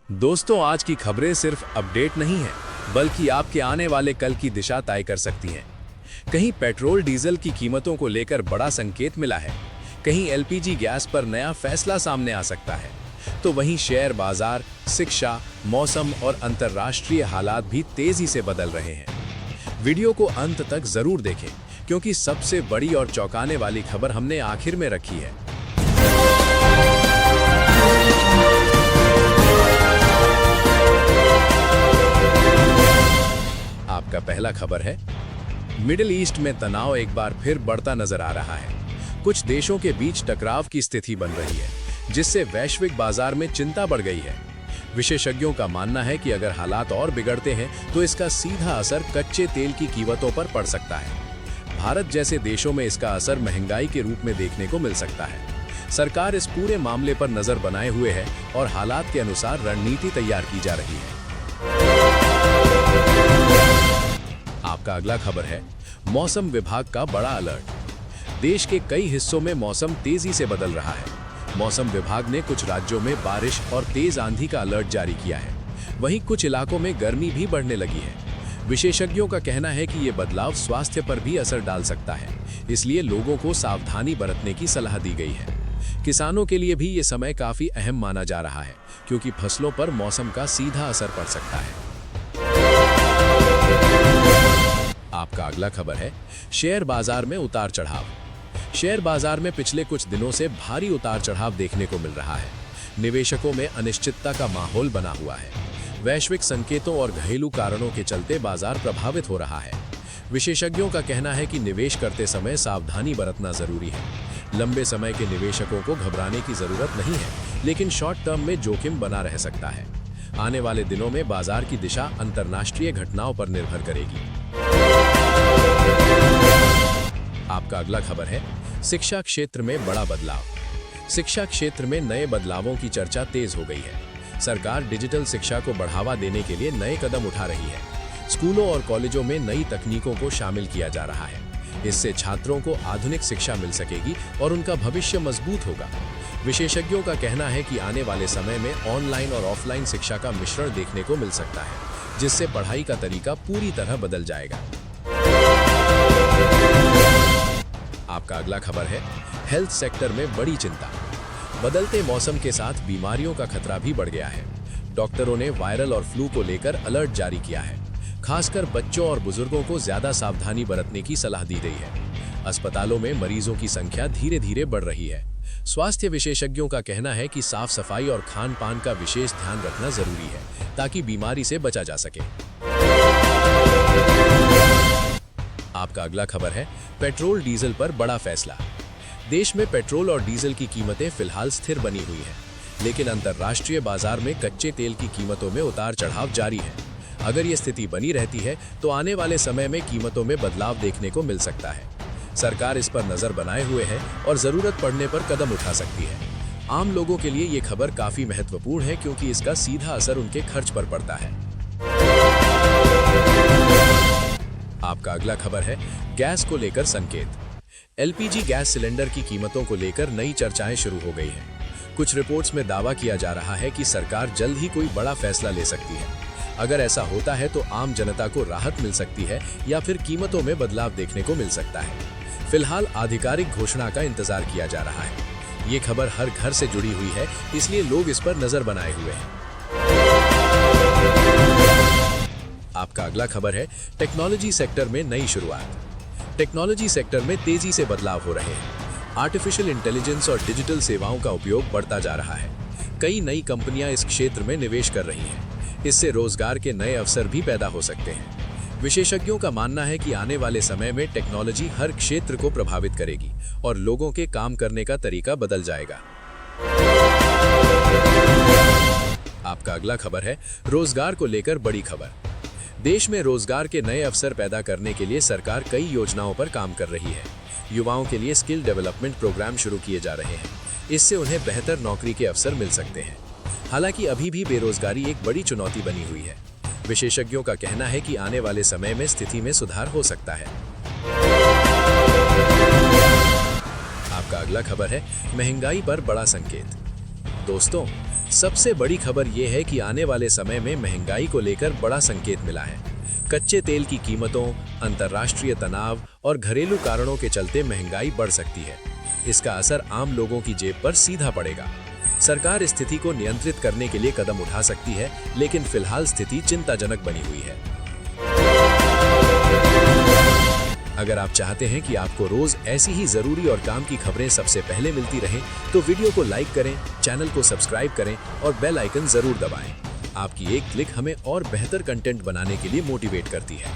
दोस्तों, आज की खबरें सिर्फ अपडेट नहीं है, बल्कि आपके आने वाले कल की दिशा तय कर सकती हैं। कहीं पेट्रोल डीजल की कीमतों को लेकर बड़ा संकेत मिला है, कहीं एलपीजी गैस पर नया फैसला सामने आ सकता है, तो वहीं शेयर बाजार, शिक्षा, मौसम और अंतर्राष्ट्रीय हालात भी तेजी से बदल रहे हैं। वीडियो को अंत तक जरूर देखें, क्योंकि सबसे बड़ी और चौंकाने वाली खबर हमने आखिर में रखी है। आपका पहला खबर है, मिडिल ईस्ट में तनाव एक बार फिर बढ़ता नजर आ रहा है। कुछ देशों के बीच टकराव की स्थिति बन रही है, जिससे वैश्विक बाजार में चिंता बढ़ गई है। विशेषज्ञों का मानना है कि अगर हालात और बिगड़ते हैं तो इसका सीधा असर कच्चे तेल की कीमतों पर पड़ सकता है। भारत जैसे देशों में इसका असर महंगाई के रूप में देखने को मिल सकता है। सरकार इस पूरे मामले पर नजर बनाए हुए है और हालात के अनुसार रणनीति तैयार की जा रही है। आपका अगला खबर है, मौसम विभाग का बड़ा अलर्ट। देश के कई हिस्सों में मौसम तेजी से बदल रहा है। मौसम विभाग ने कुछ राज्यों में बारिश और तेज आंधी का अलर्ट जारी किया है। वहीं कुछ इलाकों में गर्मी भी बढ़ने लगी है। विशेषज्ञों का कहना है कि ये बदलाव स्वास्थ्य पर भी असर डाल सकता है, इसलिए लोगों को सावधानी बरतने की सलाह दी गई है। किसानों के लिए भी ये समय काफी अहम माना जा रहा है, क्योंकि फसलों पर मौसम का सीधा असर पड़ सकता है। आपका अगला खबर है, शेयर बाजार में उतार चढ़ाव। शेयर बाजार में पिछले कुछ दिनों से भारी उतार चढ़ाव देखने को मिल रहा है। निवेशकों में अनिश्चितता का माहौल बना हुआ है। वैश्विक संकेतों और घरेलू कारणों के चलते बाजार प्रभावित हो रहा है। विशेषज्ञों का कहना है कि निवेश करते समय सावधानी बरतना जरूरी है। लंबे समय के निवेशकों को घबराने की जरूरत नहीं है, लेकिन शॉर्ट टर्म में जोखिम बना रह सकता है। आने वाले दिनों में बाजार की दिशा अंतर्राष्ट्रीय घटनाओं पर निर्भर करेगी। आपका अगला खबर है, शिक्षा क्षेत्र में बड़ा बदलाव। शिक्षा क्षेत्र में नए बदलावों की चर्चा तेज हो गई है। सरकार डिजिटल शिक्षा को बढ़ावा देने के लिए नए कदम उठा रही है। स्कूलों और कॉलेजों में नई तकनीकों को शामिल किया जा रहा है। इससे छात्रों को आधुनिक शिक्षा मिल सकेगी और उनका भविष्य मजबूत होगा। विशेषज्ञों का कहना है कि आने वाले समय में ऑनलाइन और ऑफलाइन शिक्षा का मिश्रण देखने को मिल सकता है, जिससे पढ़ाई का तरीका पूरी तरह बदल जाएगा। आपका अगला खबर है, हेल्थ सेक्टर में बड़ी चिंता। बदलते मौसम के साथ बीमारियों का खतरा भी बढ़ गया है। डॉक्टरों ने वायरल और फ्लू को लेकर अलर्ट जारी किया है। खासकर बच्चों और बुजुर्गों को ज्यादा सावधानी बरतने की सलाह दी गई है। अस्पतालों में मरीजों की संख्या धीरे धीरे बढ़ रही है। स्वास्थ्य विशेषज्ञों का कहना है कि साफ सफाई और खान पान का विशेष ध्यान रखना जरूरी है, ताकि बीमारी से बचा जा सके। आपका अगला खबर है, पेट्रोल डीजल पर बड़ा फैसला। देश में पेट्रोल और डीजल की कीमतें फिलहाल स्थिर बनी हुई हैं, लेकिन अंतर्राष्ट्रीय बाजार में कच्चे तेल की कीमतों में उतार चढ़ाव जारी है। अगर ये स्थिति बनी रहती है तो आने वाले समय में कीमतों में बदलाव देखने को मिल सकता है। सरकार इस पर नजर बनाए हुए है और जरूरत पड़ने पर कदम उठा सकती है। आम लोगों के लिए ये खबर काफी महत्वपूर्ण है, क्योंकि इसका सीधा असर उनके खर्च पर पड़ता है। आपका अगला खबर है, गैस को लेकर संकेत। एलपीजी गैस सिलेंडर की कीमतों को लेकर नई चर्चाएं शुरू हो गई हैं। कुछ रिपोर्ट्स में दावा किया जा रहा है कि सरकार जल्द ही कोई बड़ा फैसला ले सकती है। अगर ऐसा होता है तो आम जनता को राहत मिल सकती है या फिर कीमतों में बदलाव देखने को मिल सकता है। फिलहाल आधिकारिक घोषणा का इंतजार किया जा रहा है। ये खबर हर घर से जुड़ी हुई है, इसलिए लोग इस पर नजर बनाए हुए हैं। आपका अगला खबर है, टेक्नोलॉजी सेक्टर में नई शुरुआत। टेक्नोलॉजी सेक्टर में तेजी से बदलाव हो रहे हैं। आर्टिफिशियल इंटेलिजेंस और डिजिटल सेवाओं का उपयोग बढ़ता जा रहा है। कई नई कंपनियां इस क्षेत्र में निवेश कर रही हैं। इससे रोजगार के नए अवसर भी पैदा हो सकते हैं। विशेषज्ञों का मानना है कि आने वाले समय में टेक्नोलॉजी हर क्षेत्र को प्रभावित करेगी और लोगों के काम करने का तरीका बदल जाएगा। आपका अगला खबर है, रोजगार को लेकर बड़ी खबर। देश में रोजगार के नए अवसर पैदा करने के लिए सरकार कई योजनाओं पर काम कर रही है। युवाओं के लिए स्किल डेवलपमेंट प्रोग्राम शुरू किए जा रहे हैं। इससे उन्हें बेहतर नौकरी के अवसर मिल सकते हैं। हालांकि अभी भी बेरोजगारी एक बड़ी चुनौती बनी हुई है। विशेषज्ञों का कहना है कि आने वाले समय में स्थिति में सुधार हो सकता है। आपका अगला खबर है, महंगाई पर बड़ा संकेत। दोस्तों, सबसे बड़ी खबर ये है कि आने वाले समय में महंगाई को लेकर बड़ा संकेत मिला है। कच्चे तेल की कीमतों, अंतर्राष्ट्रीय तनाव और घरेलू कारणों के चलते महंगाई बढ़ सकती है। इसका असर आम लोगों की जेब पर सीधा पड़ेगा। सरकार स्थिति को नियंत्रित करने के लिए कदम उठा सकती है, लेकिन फिलहाल स्थिति चिंताजनक बनी हुई है। अगर आप चाहते हैं कि आपको रोज ऐसी ही जरूरी और काम की खबरें सबसे पहले मिलती रहें, तो वीडियो को लाइक करें, चैनल को सब्सक्राइब करें और बेल आइकन जरूर दबाएं। आपकी एक क्लिक हमें और बेहतर कंटेंट बनाने के लिए मोटिवेट करती है।